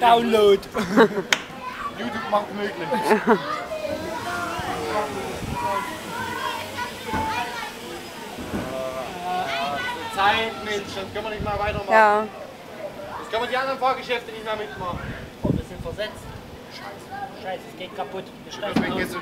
Download. YouTube macht möglich. Zeit mit, dann können wir nicht mal weitermachen. Ja. Jetzt können wir die anderen Fahrgeschäfte nicht mehr mitmachen. Oh, wir sind versetzt. Scheiße, es geht kaputt. Wir steigen aus.